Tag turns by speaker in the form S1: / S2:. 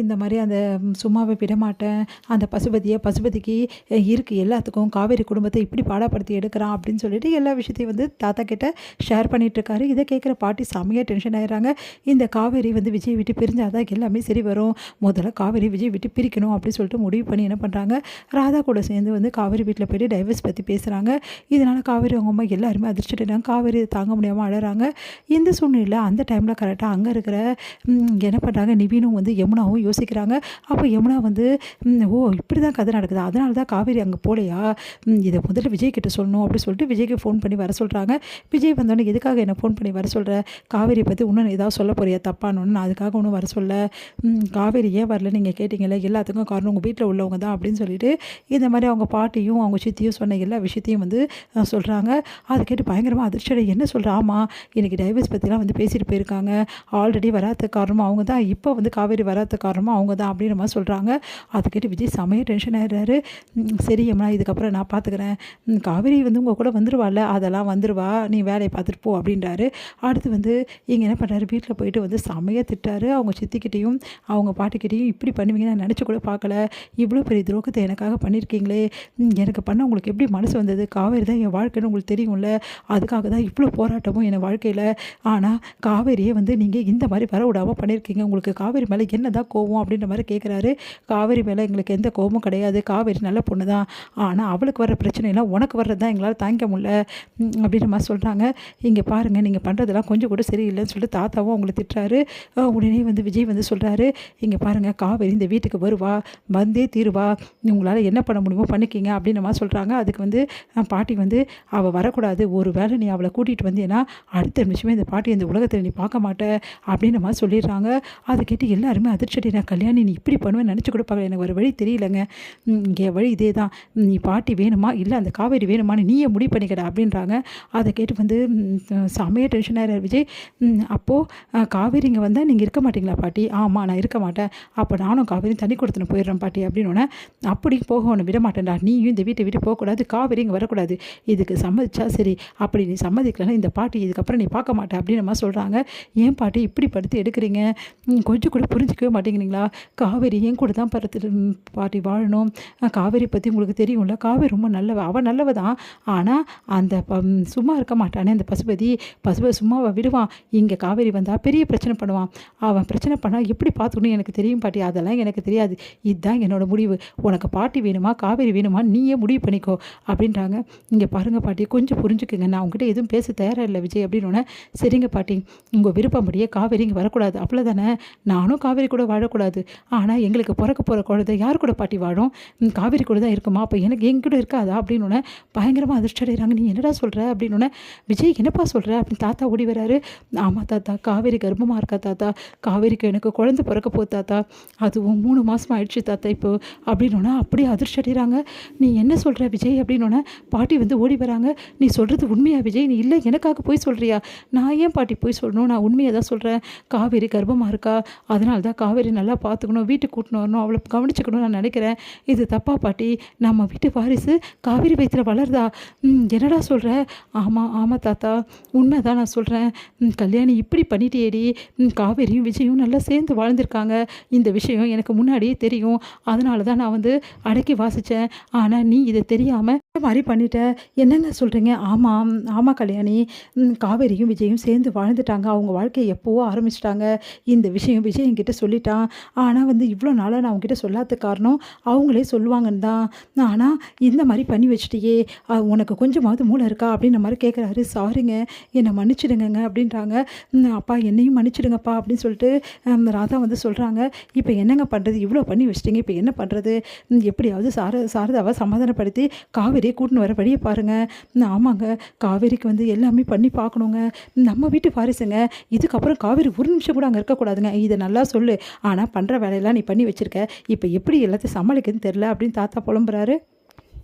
S1: இந்த மாரி அந்த சும்மாவே விடமாட்டேன். அந்த பசுபதிக்கு இருக்கு எல்லாத்துக்கும் காவேரி குடும்பத்த இப்படி பாடாப்படுத்தி எடுக்குறான் அப்படின்னு சொல்லிட்டு எல்லா விஷயத்தையும் தாத்தா கிட்ட ஷேர் பண்ணிட்டுருக்காரு. இத கேட்குற பாட்டி செமையா டென்ஷன் ஆயிடுறாங்க. இந்த காவேரி விஜய் விட்டு பிரிஞ்சா தான் எல்லாமே சரி வரும். முதல்ல காவேரி விஜய் விட்டு பிரிக்கணும் அப்படின்னு சொல்லிட்டு முடிவு பண்ணி என்ன பண்ணுறாங்க, ராதா கூட சேர்ந்து காவேரி வீட்ல போயிட்டு டைவர்ஸ் பத்தி பேசுறாங்க. இதனால காவேரி அவங்க அம்மா எல்லாருமே அதிர்ச்சிட்டாங்க. காவேரி இத தாங்க முடியாம அழறாங்க. இந்த சூழ்நிலையில அந்த டைம்ல கரெக்ட்டா அங்க இருக்கிற என்ன பண்ணுறாங்க, நிவினும் யமுனாவும் யோசிக்கிறாங்க. அப்போ யமுனா ஓ இப்படி தான் கதை நடக்குது, அதனால தான் காவேரி அங்கே போகலையா, இதை முதல்ல விஜய் கிட்ட சொல்லணும் அப்படின்னு சொல்லிட்டு விஜய்க்கு ஃபோன் பண்ணி வர சொல்கிறாங்க. விஜய் வந்தோடனே எதுக்காக என்ன ஃபோன் பண்ணி வர சொல்கிற, காவேரியை பற்றி இன்னும் ஏதாவது சொல்ல போறியா தப்பானு, நான் அதுக்காக ஒன்றும் வர சொல்ல, காவேரி ஏன் வரல நீங்கள் கேட்டிங்களே, எல்லாத்துக்கும் காரணம் உங்கள் வீட்டில் உள்ளவங்க தான் அப்படின்னு சொல்லிட்டு இந்த மாதிரி அவங்க பாட்டியும் அவங்க சித்தியும் சொன்ன எல்லா விஷயத்தையும் சொல்கிறாங்க. அதை கேட்டு பயங்கரமாக அதிர்ச்சியோட என்ன சொல்கிற, ஆமாம் எனக்கு டைவர்ஸ் பற்றிலாம் பேசிட்டு போயிருக்காங்க, ஆல்ரெடி வராத காரணமாக அவங்க தான், இப்போ காவேரி வராத காரணமாக அவங்க தான் அப்படின்ற மாதிரி சொல்கிறாங்க. அதை கேட்டு விஜய் செமையாக டென்ஷன் ஆகிடுறாரு. சரி அம்மா இதுக்கப்புறம் நான் பார்த்துக்கிறேன், காவேரி உங்கள் கூட வந்துடுவாள்ல, அதெல்லாம் வந்துடுவா, நீ வேலையை பார்த்துட்டு போ அப்படின்றாரு. அடுத்து இங்கே என்ன பண்ணுறாரு, வீட்டில் போயிட்டு செமையாக திட்டாரு. அவங்க சித்திக்கிட்டேயும் அவங்க பாட்டிக்கிட்டேயும் இப்படி பண்ணுவீங்க நான் நினச்சி கூட பார்க்கல, இவ்வளோ பெரிய துரோகத்தை எனக்காக பண்ணியிருக்கீங்களே, எனக்கு பண்ண உங்களுக்கு எப்படி மனசு வந்தது, காவேரி தான் என் வாழ்க்கைன்னு உங்களுக்கு தெரியும்ல, அதுக்காக தான் இவ்வளோ போராட்டமும் என் வாழ்க்கையில், ஆனால் காவேரியை நீங்கள் இந்த மாதிரி வர விடாமல் பண்ணியிருக்கீங்க, உங்களுக்கு காவேரி மேலே என்ன தான் கோவம் அப்படின்ற மாதிரி கேட்குறாரு. காவேரி மேலே எங்களுக்கு எந்த கோபமும் கிடையாது, காவேரி நல்ல பொண்ணு தான், ஆனால் அவளுக்கு வர பிரச்சனைலாம் உனக்கு வர்றது தான் எங்களால் தாங்கிக்க முடியல அப்படின்ற மாதிரி சொல்கிறாங்க. இங்கே பாருங்கள் நீங்கள் பண்ணுறதெல்லாம் கொஞ்சம் கூட சரியில்லைன்னு சொல்லிட்டு தாத்தாவும் அவங்கள திட்டுறாரு. உடனே விஜய் சொல்கிறாரு, இங்கே பாருங்கள் காவேரி இந்த வீட்டுக்கு வருவா, வந்தே தீருவா, உங்களால் என்ன பண்ண முடியுமோ பண்ணிக்கிங்க அப்படின்ற மாதிரி சொல்கிறாங்க. அதுக்கு பாட்டி அவள் வரக்கூடாது, ஒரு வேளை நீ அவளை கூட்டிகிட்டு வந்தேன்னா அடுத்த நிமிஷமே இந்த பாட்டி இந்த உலகத்தில் நீ பார்க்க மாட்ட அப்படின்ற மாதிரி சொல்லிடுறாங்க. அதை கேட்டு எல்லாருமே அதிர்ச்சி, நான் கல்யாணி நீ இப்படி பண்ணுவேன் நினச்சி கூட பார்க்கல, எனக்கு ஒரு வழி தெரியலைங்க, இங்கே வழி இதே தான், நீ பாட்டி வேணுமா இல்லை அந்த காவேரி வேணுமான்னு நீயே முடிவு பண்ணிக்கிட அப்படின்றாங்க. அதை கேட்டு செமையாக டென்ஷன் ஆகிறார் விஜய். அப்போது காவேரி இங்கே வந்தால் நீங்கள் இருக்க மாட்டீங்களா பாட்டி, ஆமாம் நான் இருக்க மாட்டேன், அப்போ நானும் காவேரி தண்ணி கொடுத்துன்னு போயிடுறேன் பாட்டி அப்படின்னோடனே, அப்படி போக ஒன்று விட மாட்டேன்டா, நீயும் இந்த வீட்டை விட்டு போகக்கூடாது, காவேரி இங்கே வரக்கூடாது, இதுக்கு சம்மதிச்சா சரி, அப்படி நீ சம்மதிக்கலன்னா இந்த பாட்டி இதுக்கப்புறம் நீ பார்க்க மாட்டேன் அப்படின்னு மாதிரி சொல்கிறாங்க. ஏன் பாட்டி இப்படி படுத்து எடுக்கிறீங்க, கொஞ்சம் கூட புரிஞ்சிக்கவே மாட்டேங்கிறீங்களா, காவேரி என் கூட தான் பாட்டி வாழணும், காவேரி பற்றி உங்களுக்கு தெரியும்ல, காவேரி ரொம்ப நல்லவ, அவள் நல்லவ தான், ஆனால் அந்த சும்மா இருக்க மாட்டானே அந்த பசுபதி சும்மாவை விடுவான், இங்கே காவேரி வந்தால் பெரிய பிரச்சனை பண்ணுவான், அவன் பிரச்சனை பண்ணால் எப்படி பார்த்துக்கணும் எனக்கு தெரியும் பாட்டி, அதெல்லாம் எனக்கு தெரியாது, இதுதான் என்னோடய முடிவு, உனக்கு பாட்டி வேணுமா காவேரி வேணுமா நீயே முடிவு பண்ணிக்கோ அப்படின்றாங்க. இங்கே பாருங்கள் பாட்டி கொஞ்சம் புரிஞ்சுக்குங்க, நான் உங்ககிட்ட எதுவும் பேச தயாராக இல்லை விஜய் அப்படின்னோடனே, சரிங்க பாட்டி உங்கள் விருப்பப்படியே காவேரி இங்கே வரக்கூடாது அவ்வளோதானே, நானும் காவேரி கூட வாழக்கூடாது, ஆனால் எங்களுக்கு பிறக்க போகிற குழந்தை யார் கூட பாட்டி வாழும், காவேரி கூட தான் இருக்குமா, அப்போ எனக்கு எங்க கூட இருக்காதா அப்படின்னு பயங்கரமாக அதிர்ச்சி அடைகிறாங்க. நீ என்னடா சொல்கிற அப்படின்னு விஜய் என்னப்பா சொல்கிற அப்படின்னு தாத்தா ஓடி வராரு. ஆமாம் தாத்தா காவேரி கர்ப்பமாக இருக்கா தாத்தா, காவேரிக்கு எனக்கு குழந்தை பிறக்க போகுது தாத்தா, அதுவும் 3 மாதம் ஆயிடுச்சு தாத்தா இப்போ அப்படின்னோன்னா அப்படியே அதிர்ச்சி அடைகிறாங்க. நீ என்ன சொல்கிற விஜய் அப்படின்னோடனே பாட்டி ஓடி வராங்க. நீ சொல்கிறது உண்மையா விஜய், நீ இல்லை எனக்காக போய் சொல்கிறியா, நான் ஏன் பாட்டி போய் சொல்லணும், நான் உண்மையை தான் சொல்கிறேன், காவேரி கர்ப்பமாக இருக்கா, அதனால தான் காவேரி நல்லா பார்த்துக்கணும், வீட்டுக்கு கூட்டின்னு வரணும், அவளை கவனிச்சுக்கணும்னு நான் நினைக்கிறேன், இது தப்பா பாட்டி, நம்ம வீட்டு வாரிசு காவேரி வயிற்றில் வளருதா, என்னடா சொல்கிற, ஆமாம் ஆமாம் தாத்தா உண்மை தான் நான் சொல்கிறேன், கல்யாணி இப்படி பண்ணிட்டேடி, காவேரியும் விஜயும் நல்லா சேர்ந்து வாழ்ந்திருக்காங்க, இந்த விஷயம் எனக்கு முன்னாடியே தெரியும், அதனால தான் நான் அடக்கி வாசித்தேன், ஆனால் நீ இதை தெரியாமல் இந்த மாதிரி பண்ணிட்ட, என்னங்க சொல்கிறீங்க, ஆமாம் ஆமாம் கல்யாணி, காவேரியும் விஜயும் சேர்ந்து வாழ்ந்துட்டாங்க, அவங்க வாழ்க்கையை எப்போவோ ஆரம்பிச்சிட்டாங்க, இந்த விஷயம் விஜய் என்கிட்ட சொல்லிட்டான், ஆனால் இவ்வளோ நாளாக நான் அவங்ககிட்ட சொல்லாத காரணம் அவங்களே சொல்லுவாங்கன்னு தான், ஆனால் இந்த மாதிரி பண்ணி வச்சுட்டியே, உனக்கு கொஞ்சமாவது மூளை இருக்கா அப்படின்ற மாதிரி கேட்குறாரு. சாரிங்க என்னை மன்னிச்சிடுங்க அப்படின்றாங்க. அப்பா என்னையும் மன்னிச்சிடுங்கப்பா அப்படின்னு சொல்லிட்டு ராதா சொல்கிறாங்க. இப்போ என்னங்க பண்ணுறது, இவ்வளோ பண்ணி வச்சிட்டிங்க, இப்போ என்ன பண்ணுறது, எப்படியாவது சாரதாவை சமாதானப்படுத்தி காவேரியை கூட்டின்னு வர வழியை பாருங்கள். ஆமாங்க காவேரிக்கு எல்லாமே பண்ணி பார்க்கணுங்க, நம்ம வீட்டு வாரிசுங்க, இதுக்கப்புறம் காவேரி ஒரு நிமிஷம் கூட அங்கே இருக்கக்கூடாதுங்க, இதை நல்லா சொல்லு, ஆனால் பண்ணுற வேலையெல்லாம் நீ பண்ணி வச்சுருக்க, இப்போ எப்படி எல்லாத்தையும் சமாளிக்கிறதுன்னு தெரில அப்படின்னு தாத்தா புலம்புறாரு.